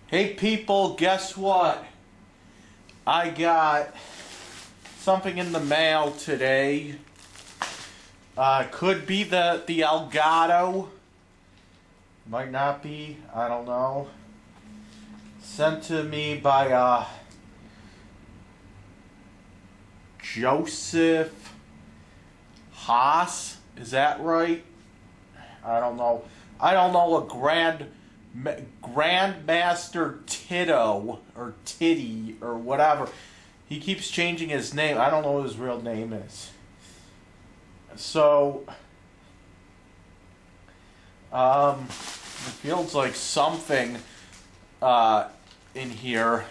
Hey people, guess what? I got something in the mail today. Could be the Elgato. Might not be. I don't know. Sent to me by Joseph Haas. Is that right? I don't know. I don't know a Grandmaster Tito or Titty or whatever. He keeps changing his name. I don't know what his real name is. So, it feels like something in here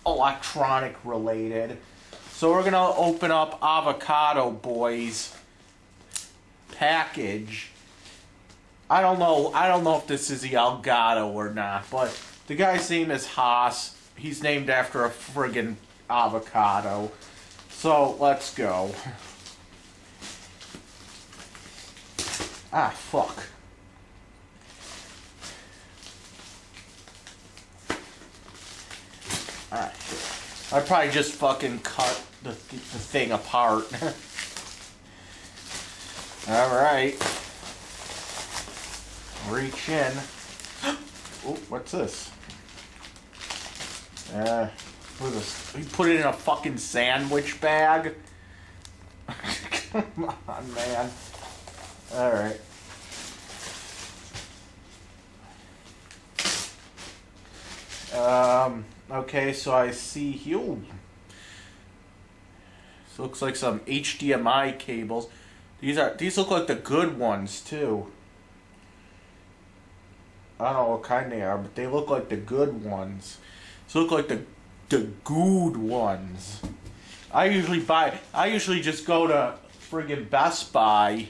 electronic related. So we're gonna open up Avocado Boy's package. I don't know if this is the Elgato or not, but the guy's name is Haas. He's named after a friggin' avocado. So let's go. Ah, fuck. Ah, shit. I probably just fucking cut the thing apart. Alright. Reach in. Oh, what's this? What is this? He put it in a fucking sandwich bag? Come on, man. Alright. Okay, so I see here. This looks like some HDMI cables. These look like the good ones too. I don't know what kind they are, but they look like the good ones. These look like the good ones. I usually just go to friggin' Best Buy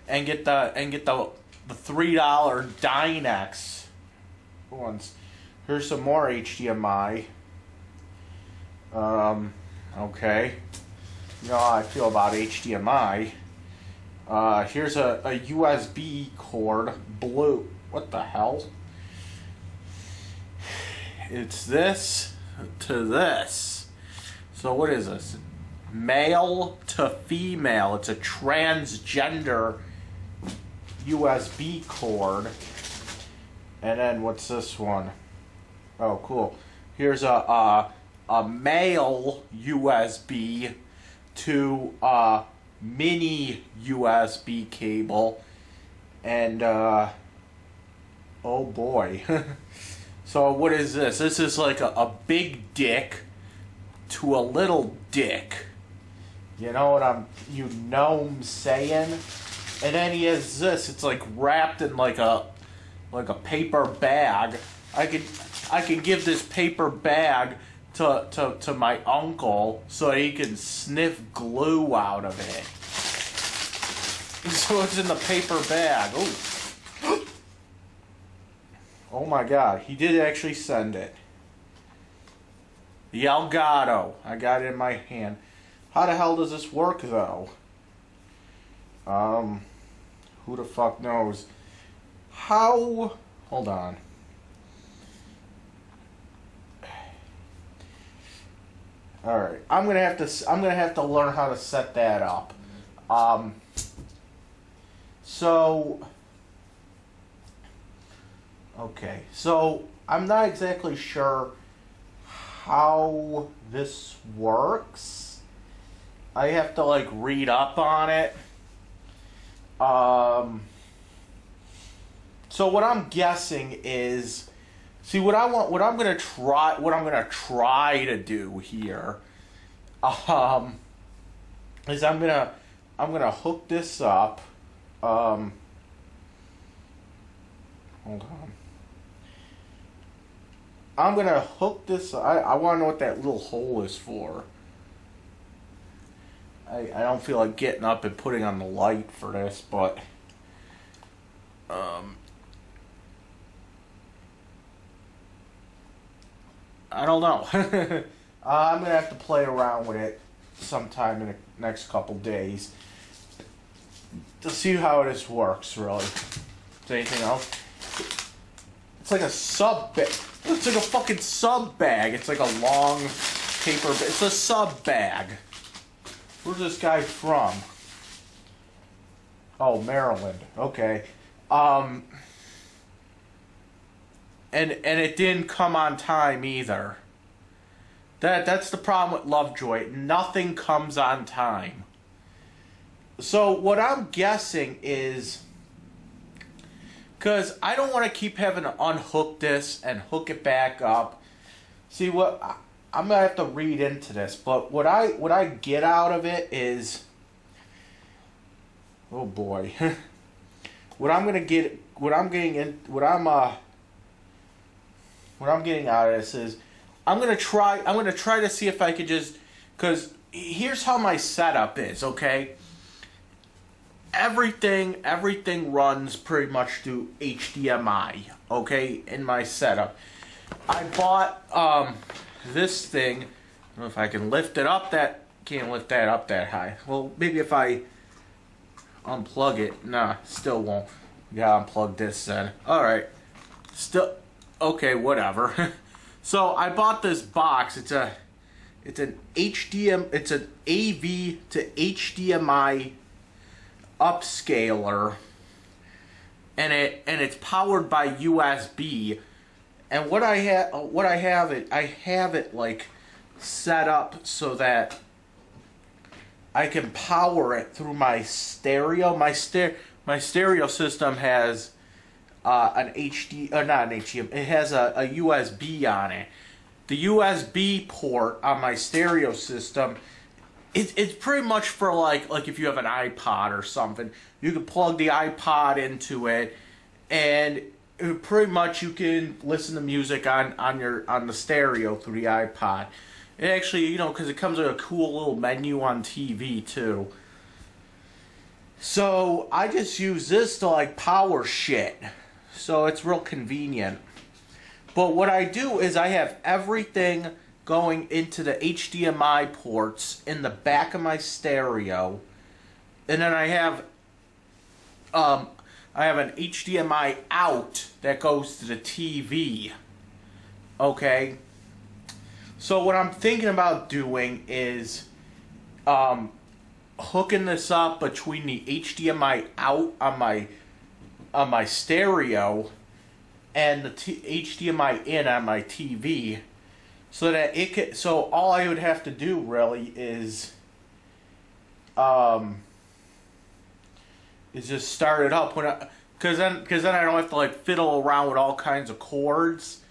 and get the $3 Dynex ones. Here's some more HDMI. Okay. You know how I feel about HDMI. Here's a USB cord, blue. What the hell? It's this to this. So what is this? Male to female. It's a transgender USB cord. And then what's this one? Oh, cool. Here's a male USB to a mini USB cable. And oh boy. So what is this? This is like a big dick to a little dick. You know what I'm saying? And then he has this. It's like wrapped in like a paper bag. I could give this paper bag to my uncle so he can sniff glue out of it. So it's in the paper bag. Ooh. Oh my god, he did actually send it. The Elgato. I got it in my hand. How the hell does this work though? Who the fuck knows? How? Hold on. Alright, I'm gonna have to learn how to set that up. Okay, so I'm not exactly sure how this works. I have to like read up on it. So what I'm guessing is, see what I'm gonna try to do here, is I'm gonna hook this up. Hold on. I'm gonna hook this. I want to know what that little hole is for. I don't feel like getting up and putting on the light for this, but I don't know. I'm gonna have to play around with it sometime in the next couple days to see how this works. Really, is there anything else? It's like a sub bag. It's like a fucking sub bag. It's like a long paper bag. It's a sub bag. Where's this guy from? Oh, Maryland. Okay. And it didn't come on time either. That's the problem with Lovejoy. Nothing comes on time. So what I'm guessing is, because I don't want to keep having to unhook this and hook it back up. See, what I'm gonna have to read into this, but what I get out of it is, oh boy, what I'm getting out of this is, I'm gonna try to see if I could just, because here's how my setup is, okay? Everything runs pretty much through HDMI, okay, in my setup. I bought this thing. I don't know if I can lift it up can't lift that up that high. Well, maybe if I unplug it. Nah, still won't. Gotta unplug this then. Alright. Still okay, whatever. So I bought this box. It's an AV to HDMI upscaler, and it's powered by USB. And I have it like set up so that I can power it through my stereo. My stereo system has not an HDMI. It has a USB on it. The USB port on my stereo system, it's pretty much for like if you have an iPod or something, you can plug the iPod into it, and pretty much you can listen to music on the stereo through the iPod. It actually, you know, because it comes with a cool little menu on TV too. So I just use this to like power shit. So it's real convenient. But what I do is I have everything going into the HDMI ports in the back of my stereo, and then I have an HDMI out that goes to the TV. Okay. So what I'm thinking about doing is hooking this up between the HDMI out on my stereo and the HDMI in on my TV, so that it could. So all I would have to do really is just start it up because then I don't have to like fiddle around with all kinds of cords.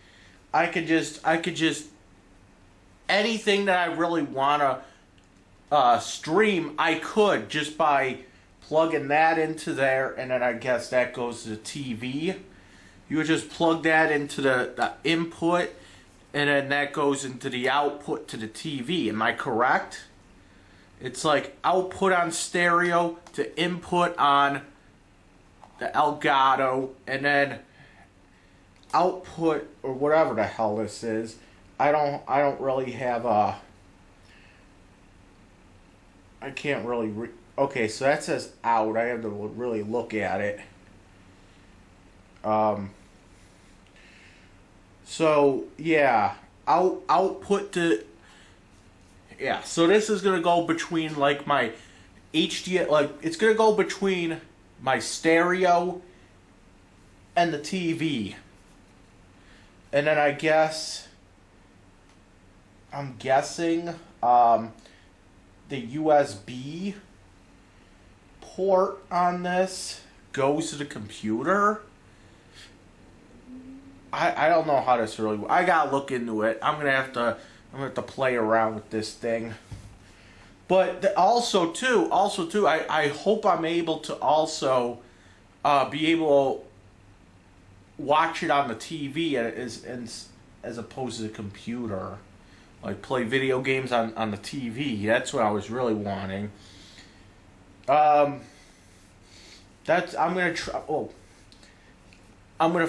I could just anything that I really want to stream, I could just by plugging that into there, and then I guess that goes to the TV. You would just plug that into the input, and then that goes into the output to the TV. Am I correct? It's like output on stereo to input on the Elgato, and then output or whatever the hell this is. I don't really have a. I can't really. Okay, so that says out. I have to really look at it. So yeah, output to. Yeah, so this is gonna go between like my HD, like it's gonna go between my stereo and the TV, and then I'm guessing the USB port on this goes to the computer. I don't know how this really. I gotta look into it. I'm gonna have to play around with this thing. But also too, I hope I'm able to also be able to watch it on the TV as opposed to the computer. Like play video games on the TV. That's what I was really wanting. I'm gonna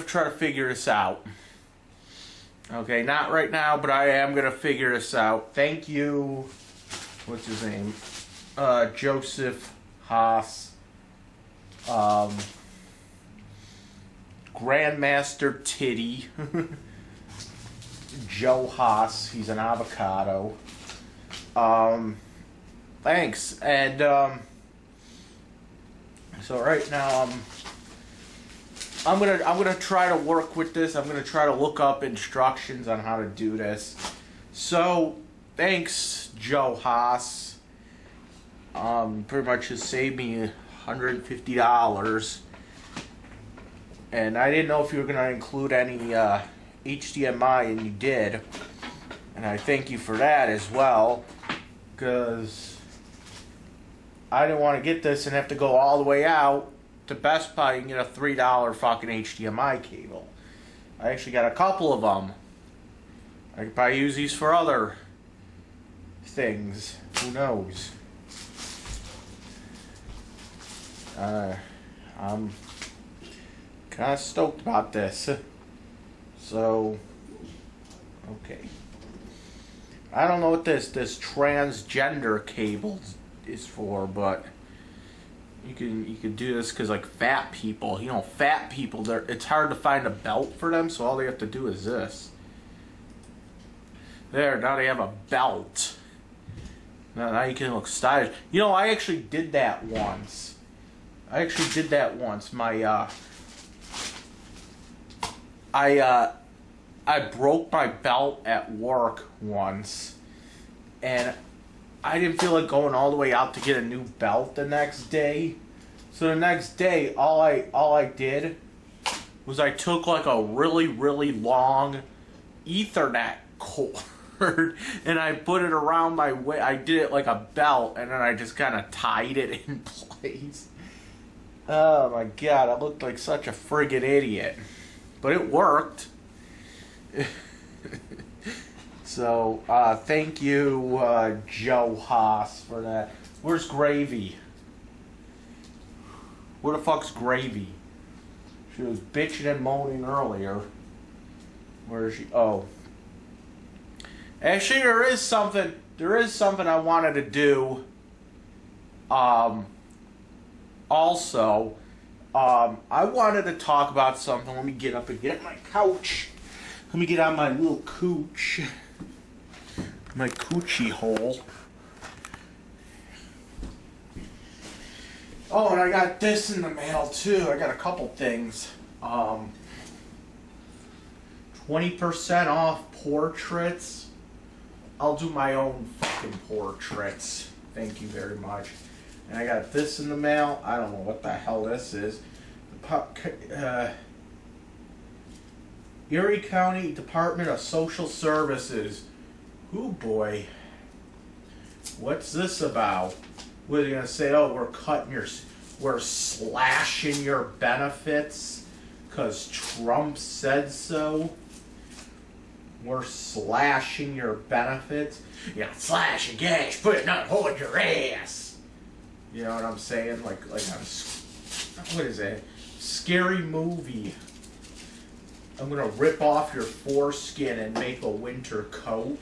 try to figure this out. Okay, not right now, but I am gonna figure this out. Thank you. What's his name? Joseph Haas. Grandmaster Titty. Joe Haas, he's an avocado. Thanks. And so right now I'm gonna try to work with this. I'm gonna try to look up instructions on how to do this. So thanks, Joe Haas. Pretty much just saved me $150. And I didn't know if you were gonna include any HDMI, and you did. And I thank you for that as well, because I didn't want to get this and have to go all the way out to Best Buy and get a $3 fucking HDMI cable. I actually got a couple of them. I could probably use these for other things. Who knows? I'm kind of stoked about this. So, okay. I don't know what this transgender cable is for, but you can do this because, like, fat people, fat people, it's hard to find a belt for them, so all they have to do is this. There, now they have a belt. Now you can look stylish. I actually did that once. I broke my belt at work once, and I didn't feel like going all the way out to get a new belt the next day. So the next day, all I did was I took like a really, really long Ethernet cord and I put it around my waist. I did it like a belt, and then I just kind of tied it in place. Oh my god, I looked like such a friggin' idiot. But it worked. So, thank you, Joe Haas, for that. Where's Gravy? Where the fuck's Gravy? She was bitching and moaning earlier. Where is she? Oh. Actually, there is something I wanted to do. Also, I wanted to talk about something. Let me get up and get on my couch. Let me get on my little cooch. My coochie hole. Oh, and I got this in the mail too. I got a couple things. 20% off portraits. I'll do my own fucking portraits. Thank you very much. And I got this in the mail. I don't know what the hell this is. Erie County Department of Social Services. Oh boy. What's this about? What are they gonna say? Oh, we're slashing your benefits because Trump said so. We're slashing your benefits. Slash and gash, put it on hold your ass. You know what I'm saying? Like on, what is that? Scary Movie. I'm gonna rip off your foreskin and make a winter coat.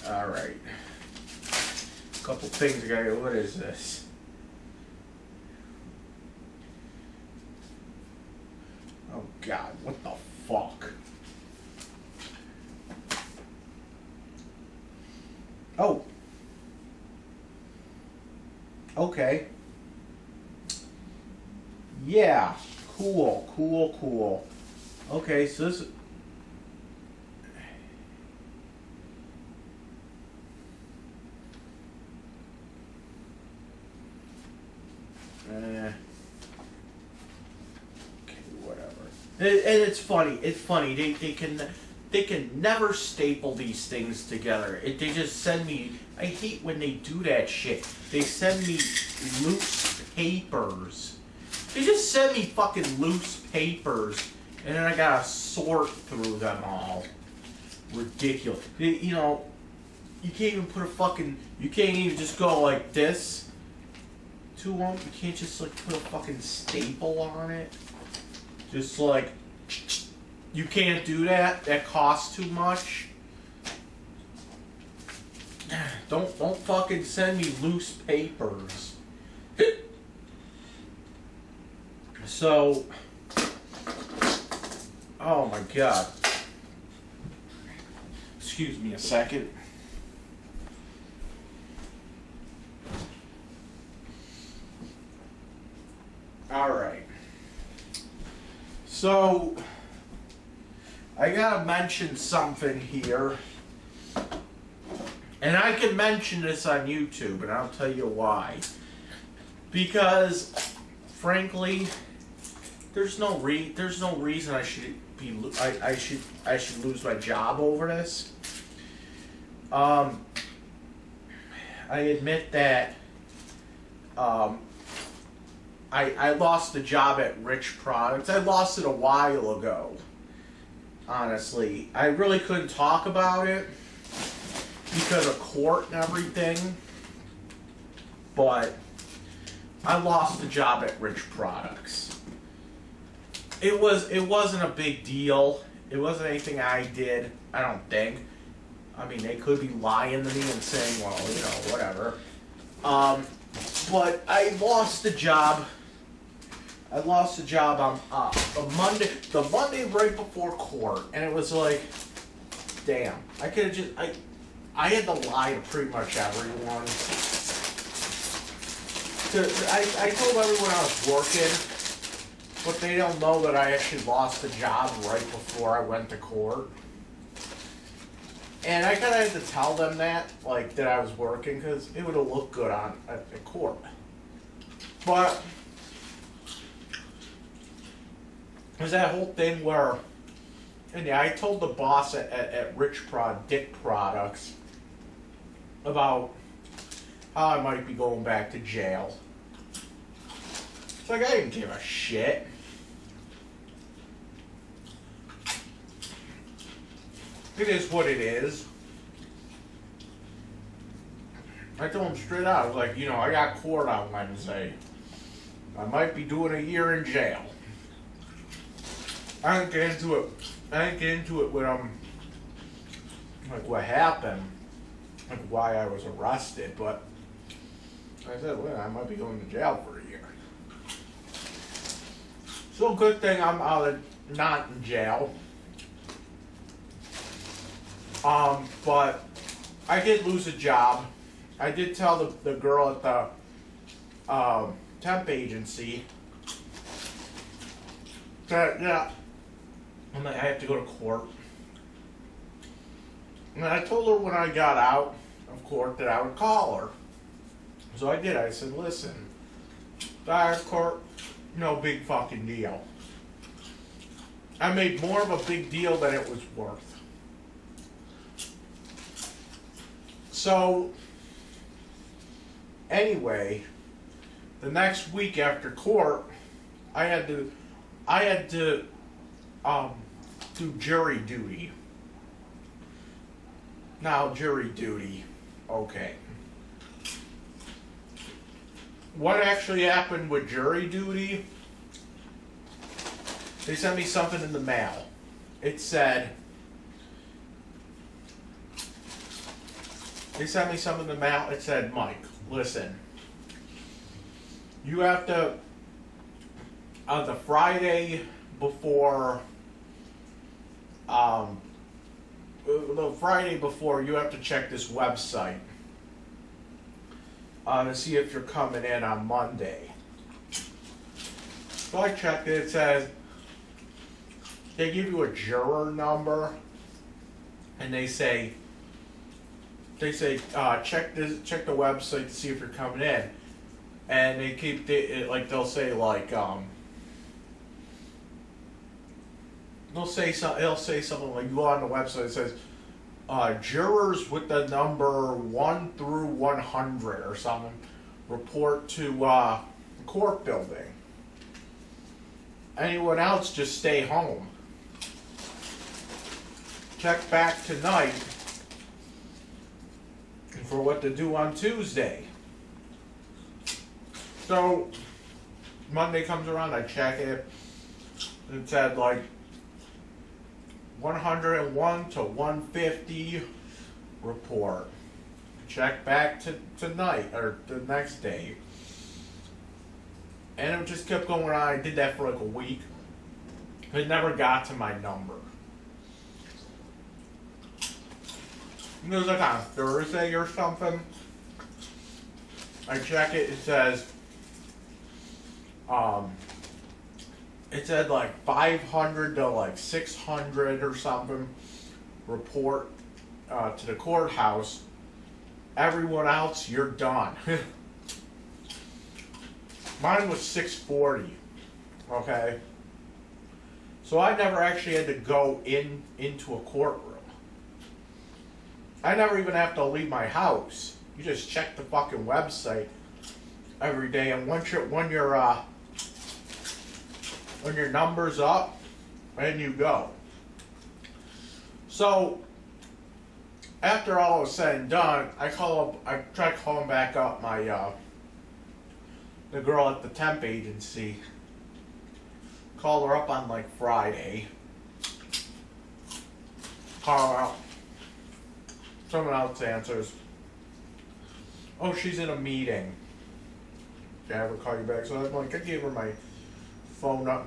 Alright. A couple things I gotta. What is this? Oh god, what the fuck? Oh. Okay. Yeah. Cool. Okay, so this... okay, whatever. And it's funny. They can never staple these things together. They just send me... I hate when they do that shit. They send me loose papers. They just send me fucking loose papers, and then I gotta sort through them all. Ridiculous. You can't even put a fucking... You can't even just go like this to them. You can't just like put a fucking staple on it. Just like... You can't do that. That costs too much. Don't fucking send me loose papers. So, Oh my god. Excuse me a second. Alright. So, I gotta mention something here. And I can mention this on YouTube, and I'll tell you why. Because, frankly, there's no reason I should be I should lose my job over this. I admit that I lost the job at Rich Products. I lost it a while ago. Honestly, I really couldn't talk about it because of court and everything. But I lost the job at Rich Products. It wasn't a big deal. It wasn't anything I did, I don't think. I mean, they could be lying to me and saying, well, you know, whatever. But I lost the job. I lost the job on the Monday right before court, and it was like, damn. I could have just I had to lie to pretty much everyone. I told everyone I was working, but they don't know that I actually lost the job right before I went to court. And I kind of had to tell them that, like, that I was working, because it would have looked good at court. But there's that whole thing where, and yeah, I told the boss at Dick Products about how I might be going back to jail. It's like, I didn't give a shit. It is what it is. I told him straight out, I was like, you know, I got court on Wednesday. I might be doing a year in jail. I didn't get into it with like what happened, like why I was arrested, but I said, well, I might be going to jail for a year. So good thing I'm not in jail. But I did lose a job. I did tell the girl at the temp agency that, yeah, I have to go to court. And I told her when I got out of court that I would call her. So I did. I said, listen, out of court, no big fucking deal. I made more of a big deal than it was worth. So, anyway, the next week after court, I had to do jury duty. Now, jury duty, okay. What actually happened with jury duty? They sent me something in the mail. It said, they sent me something in the mail. It said, Mike, listen, you have to, on the Friday before, you have to check this website to see if you're coming in on Monday. So I checked it. It says they give you a juror number, and they say check the website to see if you're coming in, and they keep they'll say something like, you go on the website, it says jurors with the number 1 through 100 or something report to the court building. Anyone else, just stay home. Check back tonight for what to do on Tuesday. So Monday comes around, I check it. It said like 101 to 150 report. Check back to tonight or the next day. And it just kept going on. I did that for like a week. It never got to my number. It was like on Thursday or something. I check it, it says, it said like 500 to like 600 or something report to the courthouse. Everyone else, you're done. Mine was 640, okay? So I never actually had to go into a courtroom. I never even have to leave my house. You just check the fucking website every day, and when your number's up, and you go. So after all was said and done, I tried calling back up my the girl at the temp agency. Called her up on like Friday. Call her up. Someone else answers. Oh, she's in a meeting. Did I ever call you back? So I'm like, I gave her my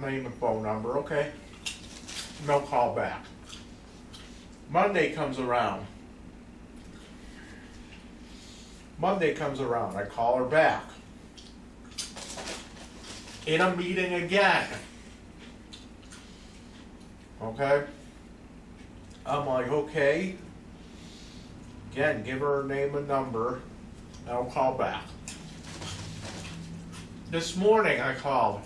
name and phone number. Okay. No call back. Monday comes around. I call her back. In a meeting again. Okay. I'm like, okay. Again, give her her name and number. I'll call back. This morning I called.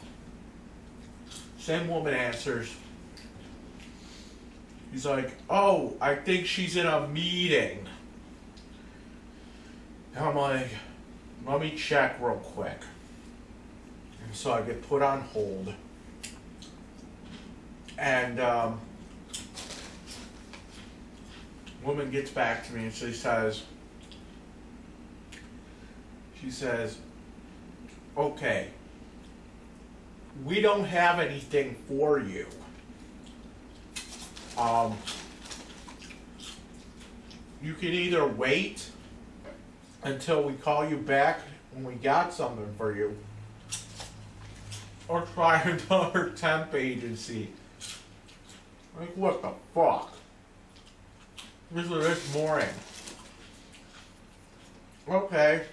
Same woman answers. He's like, oh, I think she's in a meeting. And I'm like, let me check real quick. And so I get put on hold. And woman gets back to me and she says, okay, we don't have anything for you. You can either wait until we call you back when we got something for you, or try another temp agency. Like, what the fuck? This was this morning. Okay.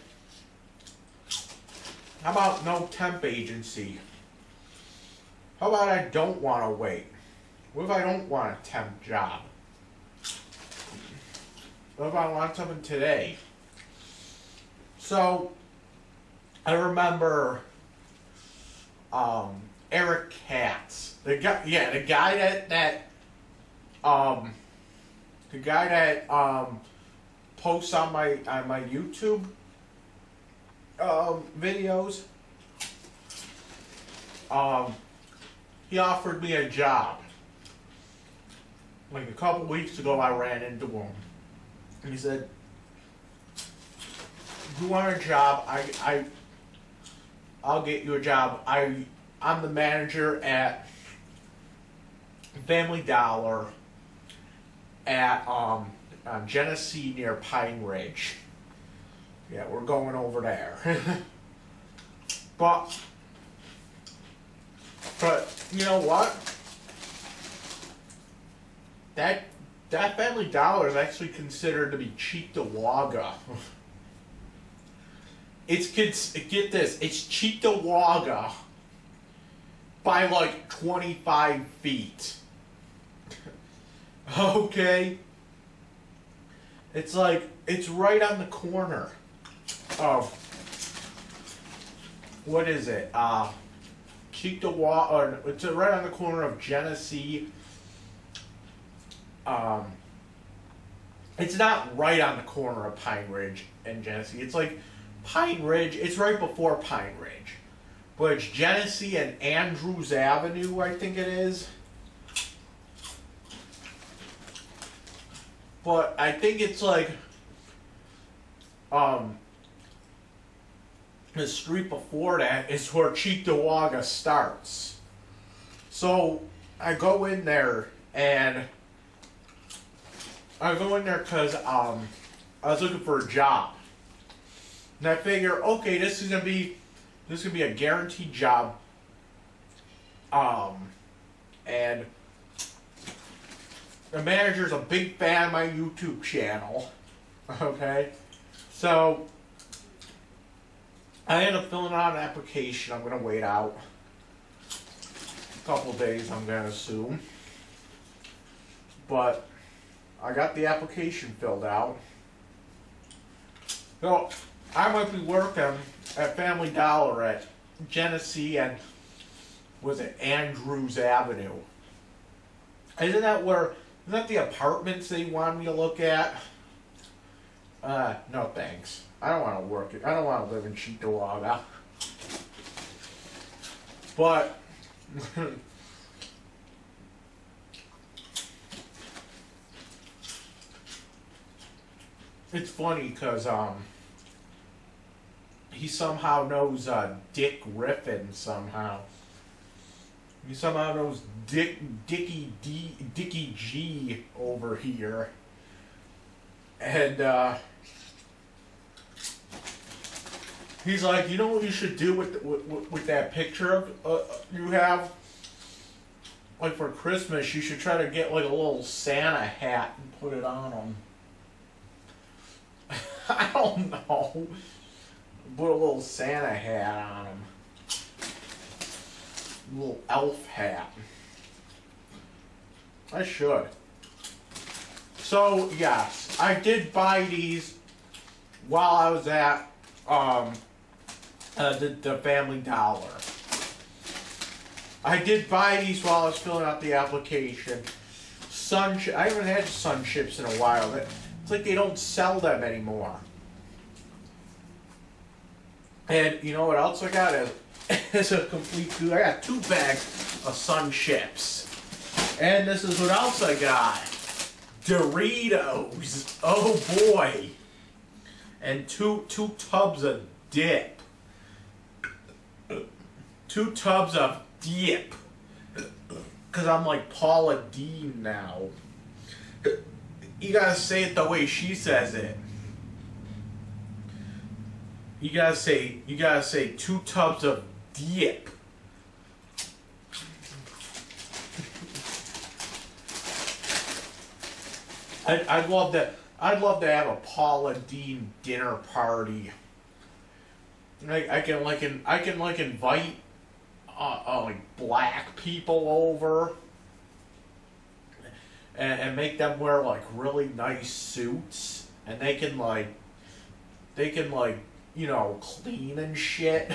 How about no temp agency? How about I don't want to wait? What if I don't want a temp job? What if I want something today? So, I remember Eric Katz. The guy that posts on my YouTube videos. He offered me a job. Like a couple weeks ago, I ran into him. And he said, "You want a job? I'll get you a job. I'm the manager at Family Dollar at Genesee near Pine Ridge. Yeah, we're going over there." But you know what? That Family Dollar is actually considered to be Cheektowaga. Get this, it's Cheektowaga by like 25 feet. Okay? It's like, it's right on the corner of, what is it? Cheektowaga, it's right on the corner of Genesee. It's not right on the corner of Pine Ridge and Genesee. It's like Pine Ridge, it's right before Pine Ridge. But it's Genesee and Andrews Avenue, I think it is. But I think it's like the street before that is where Cheektowaga starts. So I go in there because I was looking for a job. And I figure, okay, this is gonna be a guaranteed job. and the manager's a big fan of my YouTube channel. Okay, so I end up filling out an application. I'm gonna wait out a couple days, I'm gonna assume, but I got the application filled out. So I might be working at Family Dollar at Genesee and was it Andrews Avenue? Isn't that the apartments they wanted me to look at? No thanks. I don't want to work it. I don't want to live in Cheektowaga. But it's funny because he somehow knows Dick Griffin somehow. He somehow knows Dickie G over here. And he's like, you know what you should do with that picture of you have? Like for Christmas, you should try to get like a little Santa hat and put it on him. I don't know. Put a little Santa hat on him. A little elf hat. I should. So, yes, I did buy these while I was at the Family Dollar. I did buy these while I was filling out the application. I haven't had sun chips in a while. It's like they don't sell them anymore. And you know what else I got as a complete food? I got 2 bags of sun chips. And this is what else I got. Doritos. Oh boy. And two tubs of dip. 2 tubs of dip. Because I'm like Paula Deen now. You gotta say it the way she says it. You gotta say 2 tubs of dip. I'd love to have a Paula Deen dinner party. I can invite like black people over and make them wear like really nice suits, and they can you know, clean and shit.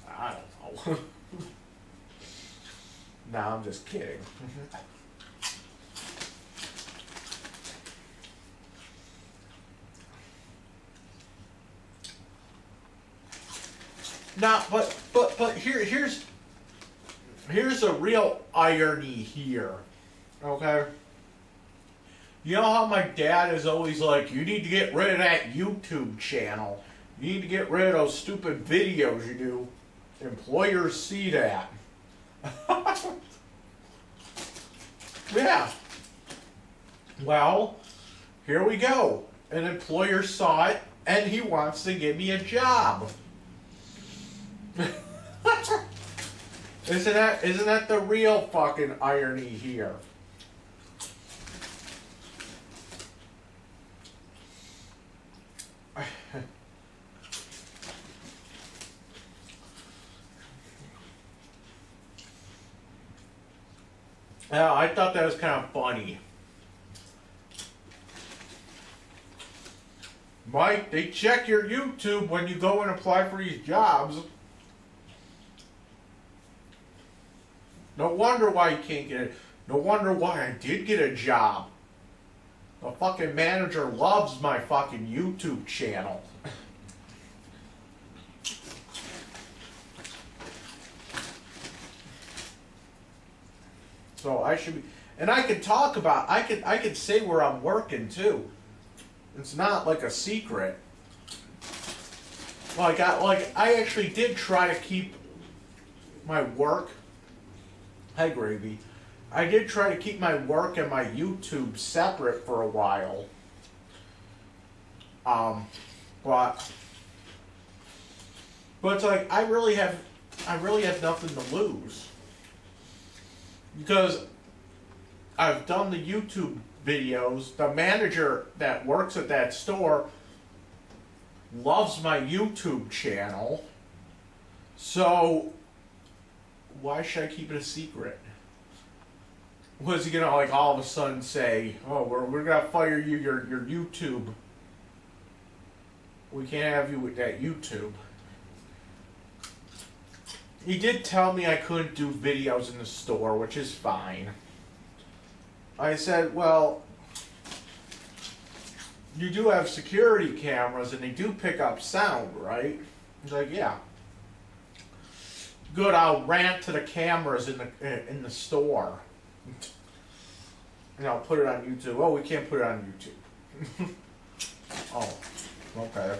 I don't know. Nah, I'm just kidding. Nah, but here's a real irony here. Okay? You know how my dad is always like, you need to get rid of that YouTube channel. You need to get rid of those stupid videos you do. Employers see that. Yeah. Well, here we go. An employer saw it, and he wants to give me a job. Isn't that the real fucking irony here? Yeah, I thought that was kind of funny. Mike, they check your YouTube when you go and apply for these jobs. No wonder why you can't get it. No wonder why I did get a job. The fucking manager loves my fucking YouTube channel. So I should be, and I can talk about, I can say where I'm working too. It's not like a secret. I actually did try to keep my work. Hi, Gravy. I did try to keep my work and my YouTube separate for a while. But it's like I really have nothing to lose because I've done the YouTube videos. The manager that works at that store loves my YouTube channel, so why should I keep it a secret? Was he gonna like all of a sudden say, "Oh, we're gonna fire you your YouTube. We can't have you with that YouTube." He did tell me I couldn't do videos in the store, which is fine. I said, well, you do have security cameras and they do pick up sound, right? He's like, yeah. Good, I'll rant to the cameras in the store. And I'll put it on YouTube. Oh, we can't put it on YouTube. Oh, okay.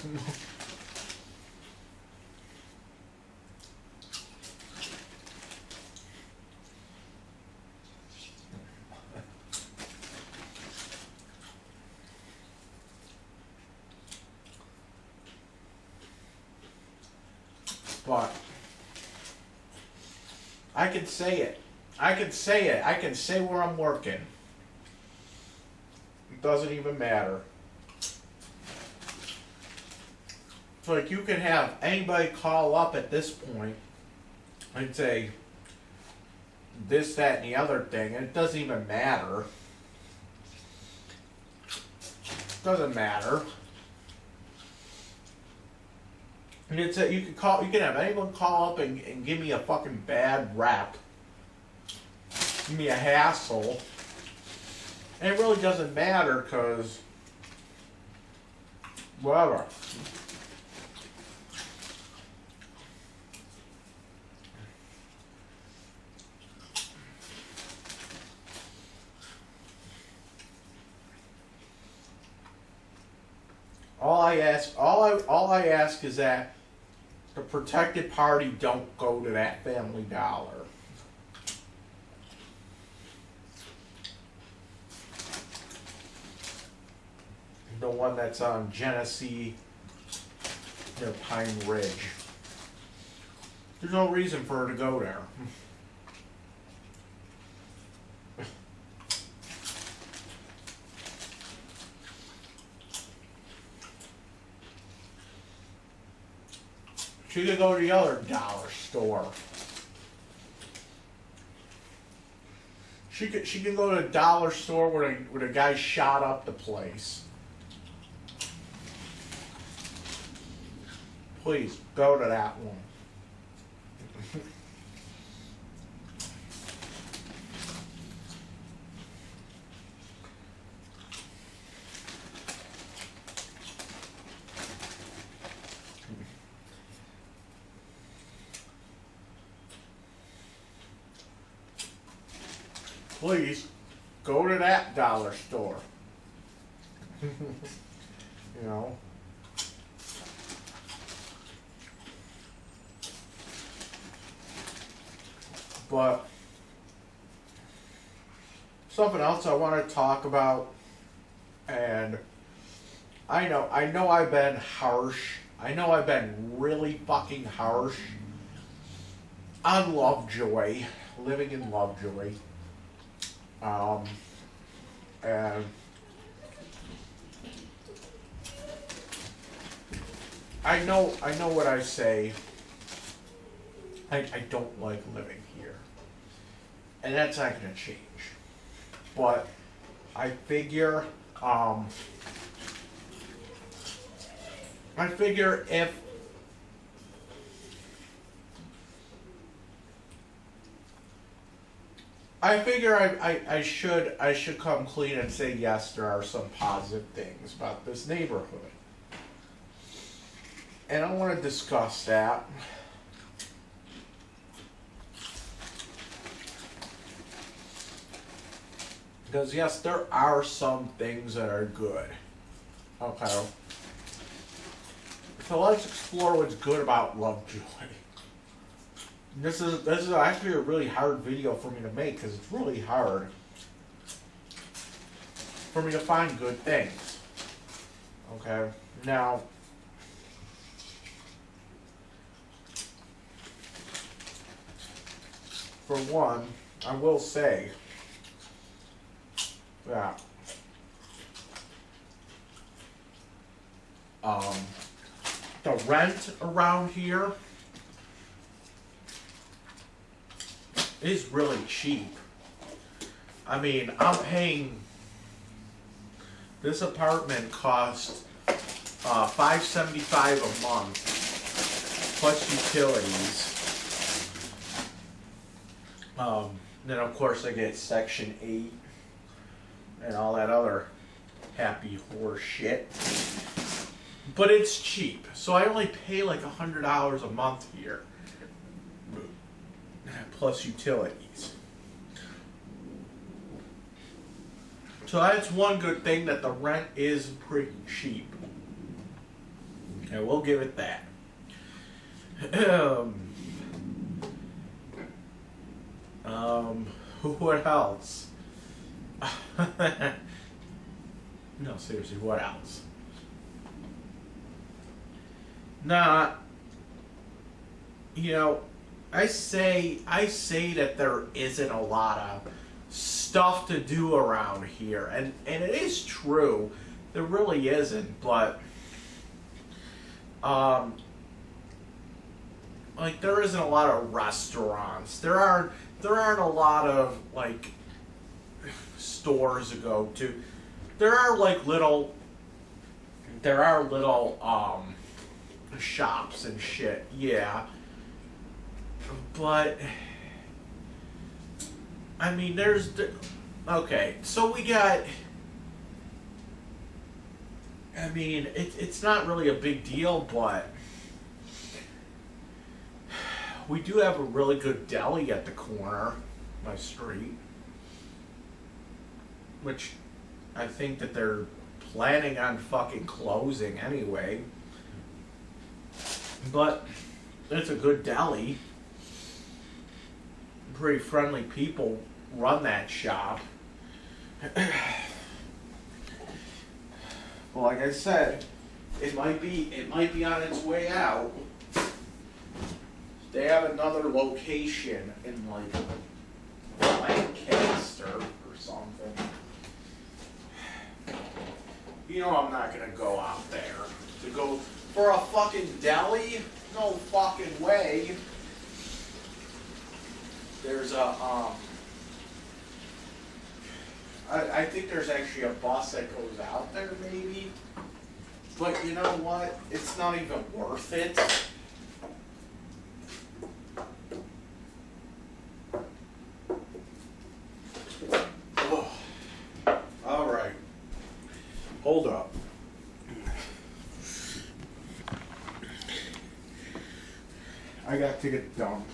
But I can say it. I can say it. I can say where I'm working. It doesn't even matter. It's like you can have anybody call up at this point and say this, that, and the other thing, and it doesn't even matter. It doesn't matter. And it's you can have anyone call up and give me a fucking bad rap. Give me a hassle. And it really doesn't matter because whatever. All I ask is that the protected party don't go to that Family Dollar. The one that's on Genesee near Pine Ridge. There's no reason for her to go there. She could go to the other dollar store. She can go to the dollar store where the guy shot up the place. Please go to that one. Please go to that dollar store. You know. But something else I want to talk about, and I know I've been harsh. I know I've been really fucking harsh on Lovejoy, living in Lovejoy. And I know what I say. I don't like living here. And that's not going to change. But I figure if I should come clean and say yes, there are some positive things about this neighborhood. And I want to discuss that. Because yes, there are some things that are good. Okay. So let's explore what's good about Lovejoy. This is actually a really hard video for me to make because it's really hard for me to find good things. Okay. Now, for one, I will say that the rent around here is really cheap. I mean, I'm paying. This apartment cost $575 a month plus utilities. Then of course I get Section 8 and all that other happy horse shit. But it's cheap, so I only pay like $100 a month here, plus utilities. So that's one good thing, that the rent is pretty cheap. And we'll give it that. What else? No, seriously, what else? Nah, you know, I say that there isn't a lot of stuff to do around here, and it is true, there really isn't, but like, there isn't a lot of restaurants, there aren't a lot of like stores to go to. There are little shops and shit, yeah, but I mean, okay, so we got, I mean, it's not really a big deal, but we do have a really good deli at the corner of my street, which I think that they're planning on fucking closing anyway. But it's a good deli. Pretty friendly people run that shop. Well, like I said, it might be on its way out. They have another location in like Lancaster or something. You know I'm not gonna go out there to go for a fucking deli. No fucking way. There's a I think there's actually a bus that goes out there maybe. But you know what? It's not even worth it. Alright. Hold up. I gotta take a dump.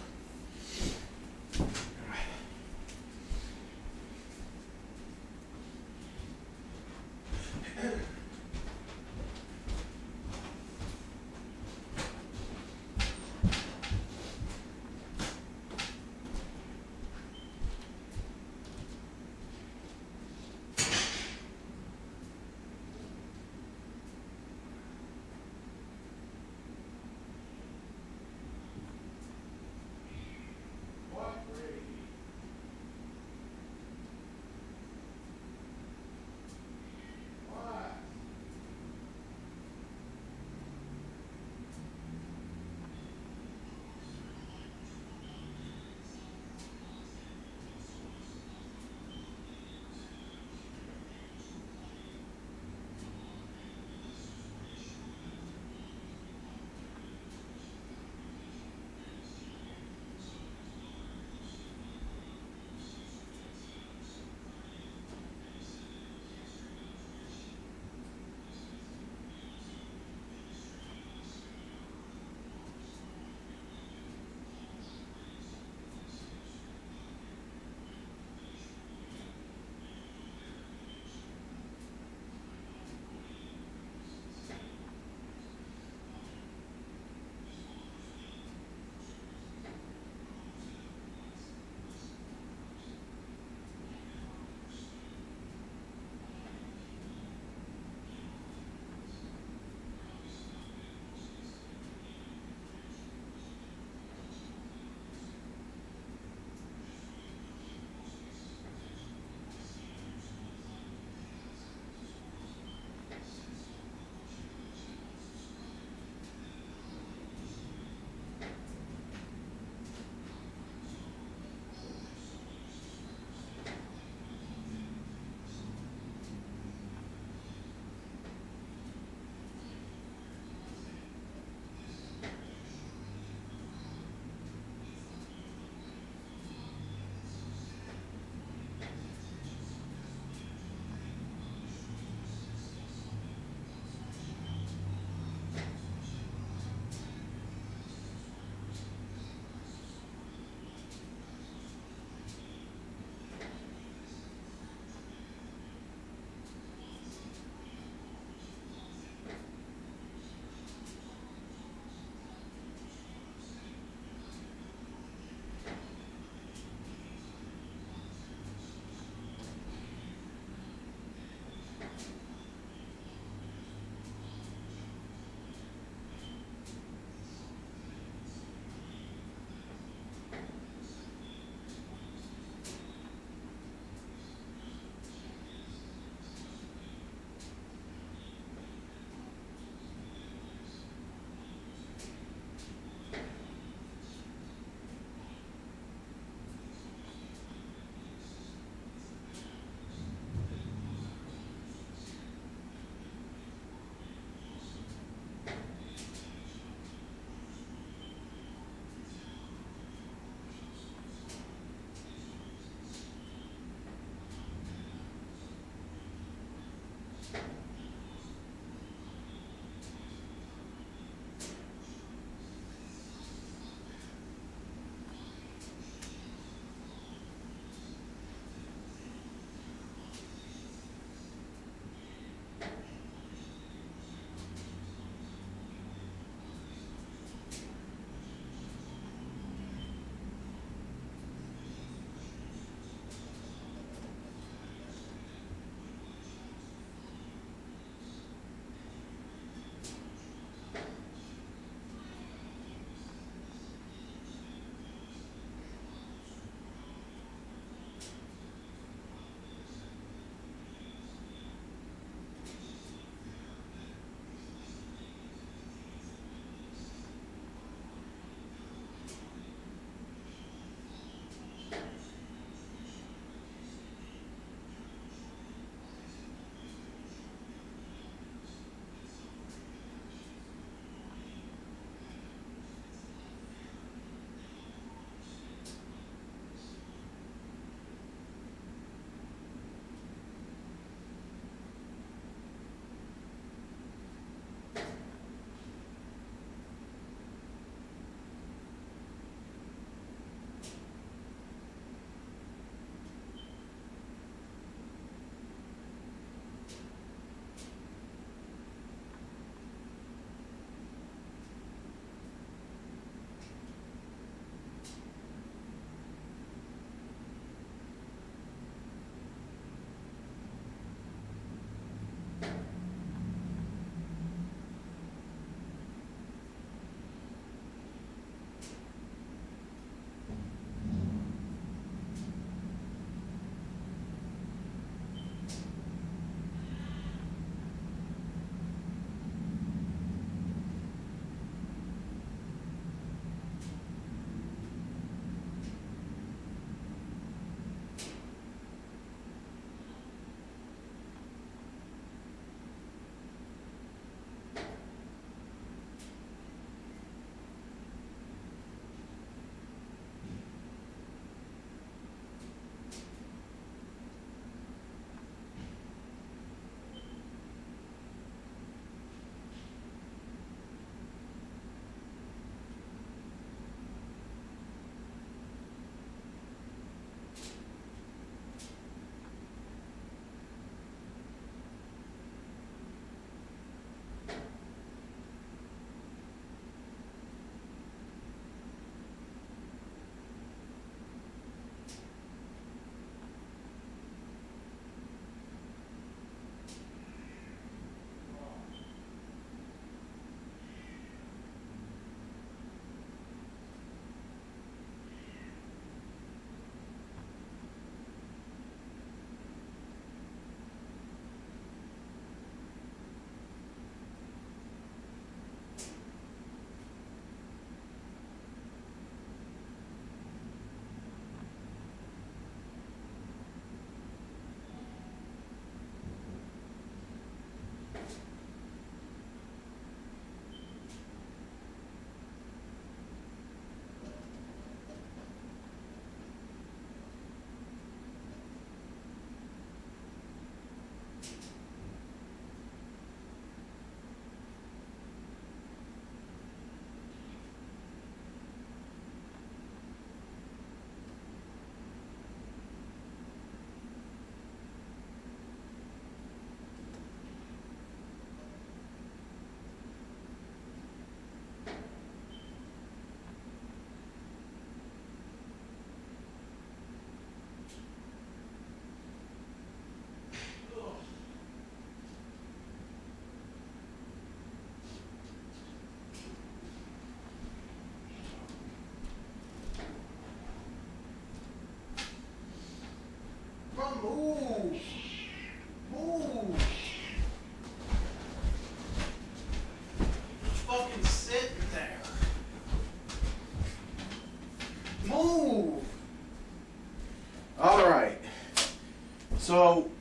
So,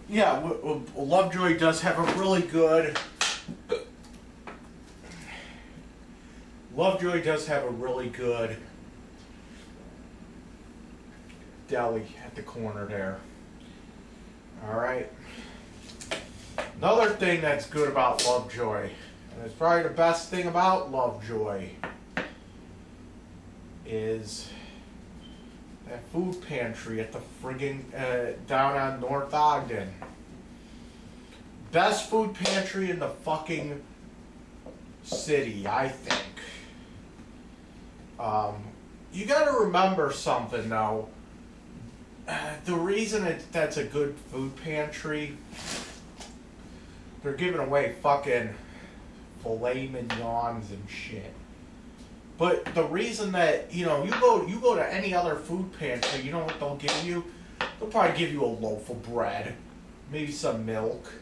yeah, Lovejoy does have a really good. Lovejoy does have a really good deli at the corner there. Alright. Another thing that's good about Lovejoy, and it's probably the best thing about Lovejoy, is that food pantry at the friggin' down on North Ogden. Best food pantry in the fucking city, I think. You gotta remember something though. The reason that's a good food pantry, they're giving away fucking filet mignons and shit. But the reason that, you know, you go to any other food pantry, you know what they'll give you? They'll probably give you a loaf of bread, maybe some milk,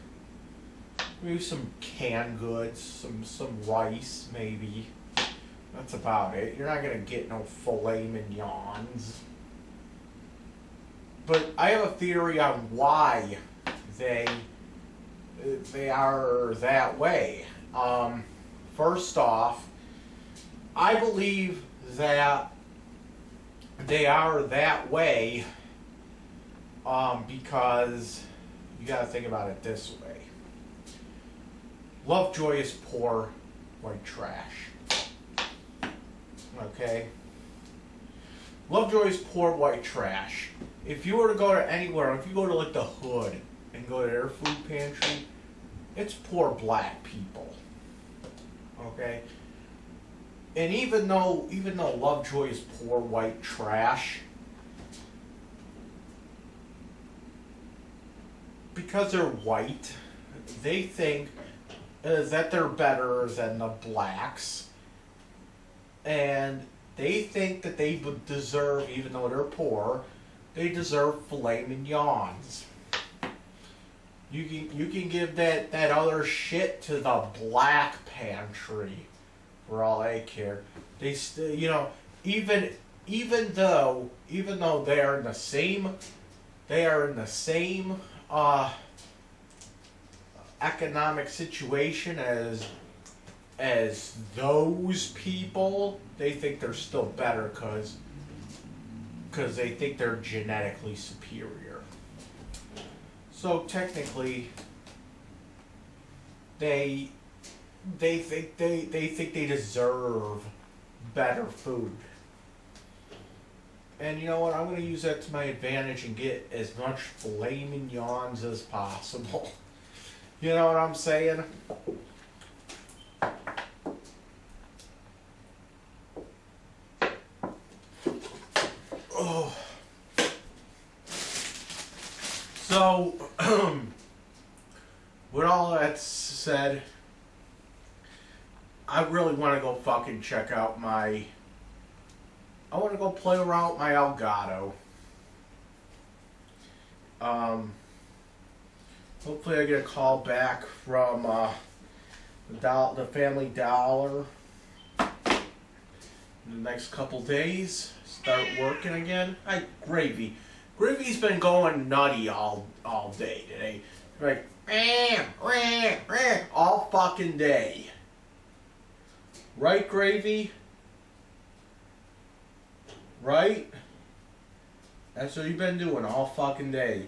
maybe some canned goods, some rice, maybe. That's about it. You're not gonna get no filet mignons. But I have a theory on why they are that way. First off, I believe that they are that way because you gotta think about it this way. Lovejoy is poor white trash. Okay? Lovejoy is poor white trash. If you were to go to anywhere, if you go to like the Hood and go to their food pantry, it's poor black people. Okay? And even though Lovejoy is poor white trash, because they're white, they think that they're better than the blacks. And they think that they deserve, even though they're poor, they deserve filet mignons. You can give that other shit to the black pantry for all they care. They still, you know, even though they are in the same economic situation as those people, they think they're still better because they think they're genetically superior. So technically, they think they deserve better food. And you know what? I'm going to use that to my advantage and get as much filet mignons as possible. You know what I'm saying? Oh. So, with all that said, I really want to go fucking check out I want to go play around with my Elgato. Hopefully I get a call back from the Family Dollar in the next couple days. Start working again. Hi, Gravy. Gravy's been going nutty all day today. Like, all fucking day. Right, Gravy? Right? That's what you've been doing all fucking day.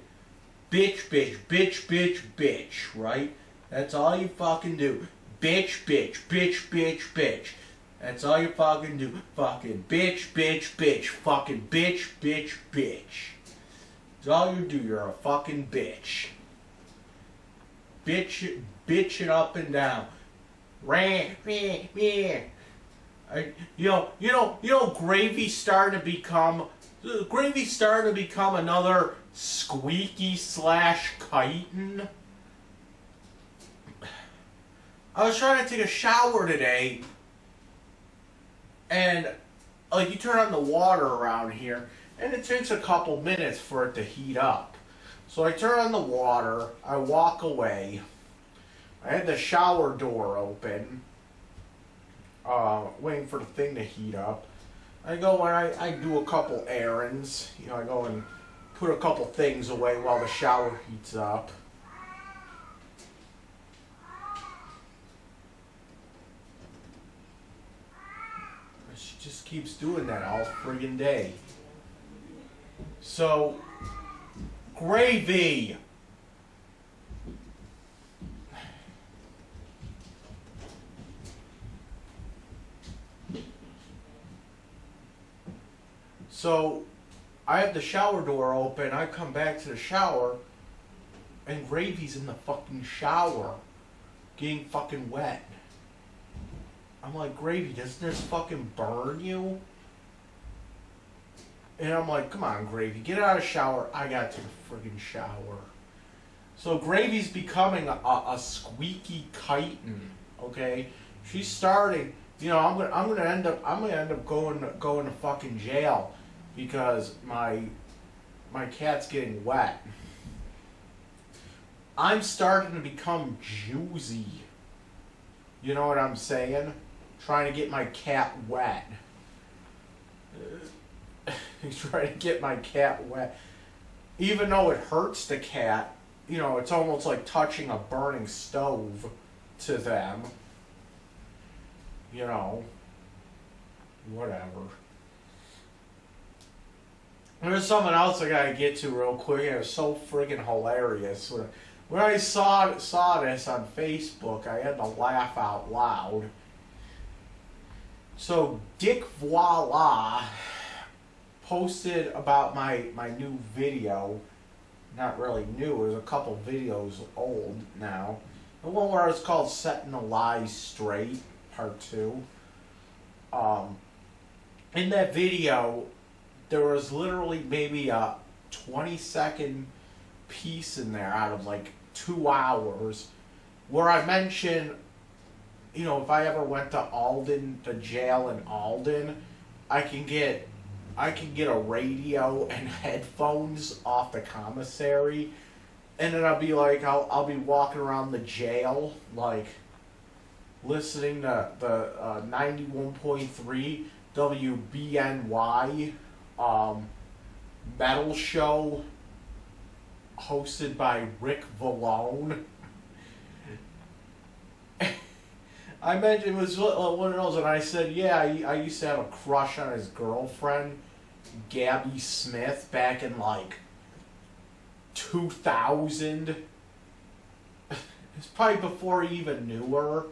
Bitch, bitch, bitch, bitch, bitch, right? That's all you fucking do. Bitch, bitch, bitch, bitch, bitch. That's all you fucking do. Fucking bitch, bitch, bitch. Fucking bitch, bitch, bitch. That's all you do. You're a fucking bitch. Bitching up and down. You know, Gravy's starting to become another Squeaky / chitin. I was trying to take a shower today, and like you turn on the water around here, and it takes a couple minutes for it to heat up. So I turn on the water, I walk away. I had the shower door open, waiting for the thing to heat up. I go and I do a couple errands. You know, I go and put a couple things away while the shower heats up. She just keeps doing that all friggin' day. So, gravy. So, I have the shower door open. I come back to the shower, and Gravy's in the fucking shower, getting fucking wet. I'm like, Gravy, doesn't this fucking burn you? And I'm like, come on, Gravy, get out of the shower. I got to the friggin' shower. So Gravy's becoming a squeaky chitin. Okay, she's starting. You know, I'm gonna end up going to fucking jail because my cat's getting wet. I'm starting to become juicy. You know what I'm saying? Trying to get my cat wet. Trying to get my cat wet. Even though it hurts the cat, you know, it's almost like touching a burning stove to them. You know, whatever. There's something else I gotta get to real quick, and it was so friggin' hilarious. When I saw this on Facebook, I had to laugh out loud. So Dick Viola posted about my new video. Not really new, it was a couple videos old now. The one where it's called Setting the Lies Straight, Part 2. In that video, there was literally maybe a 20-second piece in there out of like 2 hours where I mentioned, you know, if I ever went to Alden, the jail in Alden, I can get a radio and headphones off the commissary, and then I'll be like, I'll be walking around the jail, like, listening to the 91.3 WBNY metal show hosted by Rick Vallone. I mentioned it was one of those, and I said, yeah, I used to have a crush on his girlfriend, Gabby Smith, back in like 2000. It's probably before he even knew her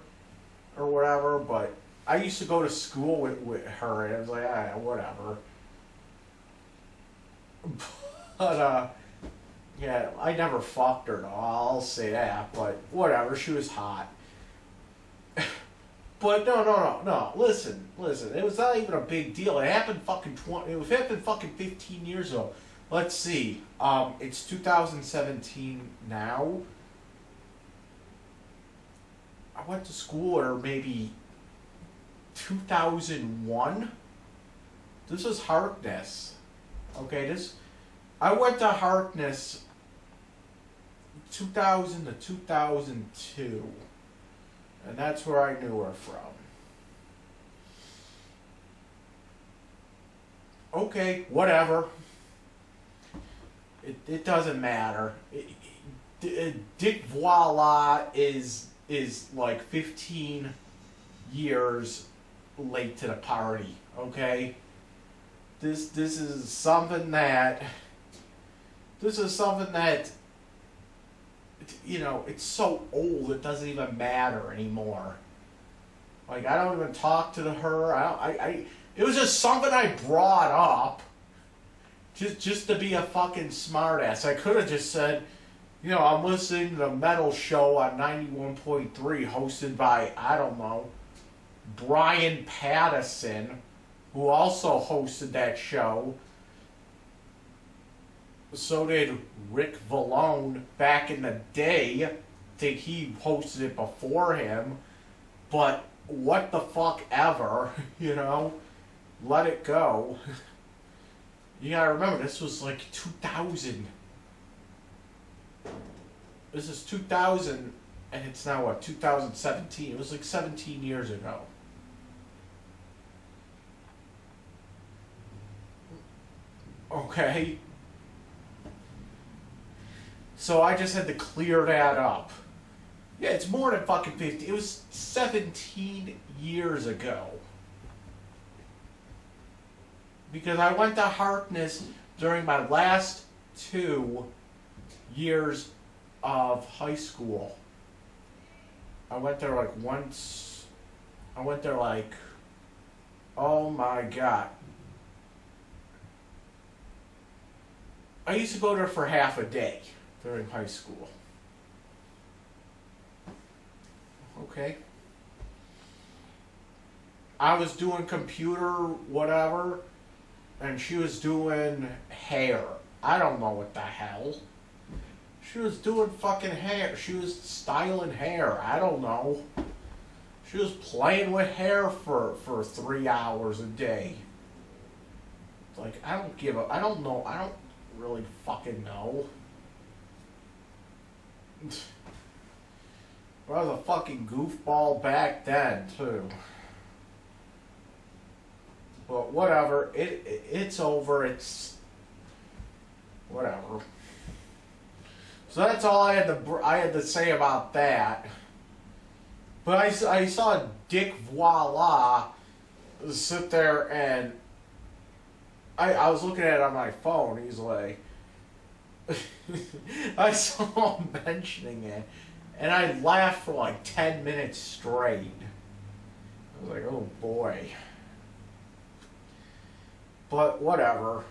or whatever, but I used to go to school with her, and I was like, ah, whatever. But, yeah, I never fucked her, though, I'll say that, but whatever, she was hot. But no, listen, it was not even a big deal. It happened fucking 15 years ago. Let's see, it's 2017 now. I went to school, or maybe 2001. This was Harkness. Okay, I went to Harkness 2000 to 2002. And that's where I knew her from. Okay, whatever. It doesn't matter. Dick Voila is like 15 years late to the party. Okay, this is something that you know, it's so old it doesn't even matter anymore. Like, I don't even talk to her. It was just something I brought up just to be a fucking smartass. I could have just said, you know, I'm listening to the metal show on 91.3 hosted by, I don't know, Brian Pattison, who also hosted that show. So did Rick Vallone back in the day. I think he hosted it before him. But what the fuck ever, you know? Let it go. You gotta remember, this was like 2000. This is 2000, and it's now what, 2017. It was like 17 years ago. Okay? So I just had to clear that up. Yeah, it's more than fucking 50. It was 17 years ago. Because I went to Harkness during my last 2 years of high school. I went there like once. I went there like, oh my god. I used to go there for half a day during high school. Okay. I was doing computer whatever, and she was doing hair. I don't know what the hell. She was doing fucking hair. She was styling hair. I don't know. She was playing with hair for 3 hours a day. Like, I don't know. I don't really fucking know. I was a fucking goofball back then, too. But whatever. It's over. It's... whatever. So that's all I had to say about that. But I saw Dick Viola sit there and I was looking at it on my phone. He's like, I saw him mentioning it, and I laughed for like 10 minutes straight. I was like, oh boy. But whatever.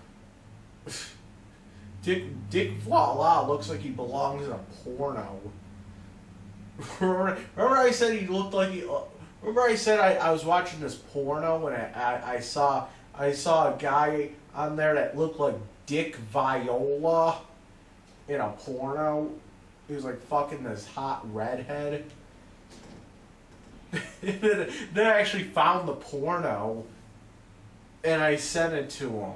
Dick Viola looks like he belongs in a porno. Remember I said he looked like he... remember I said I was watching this porno and I saw a guy on there that looked like Dick Viola in a porno. He was like fucking this hot redhead. Then I actually found the porno and I sent it to him.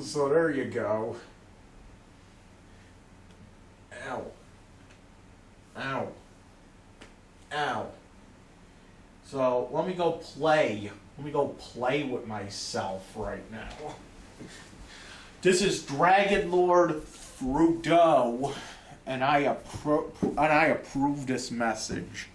So there you go. Ow. Ow. Ow. So let me go play. Let me go play with myself right now. This is Dragon Lord Trudeau, and I approve this message.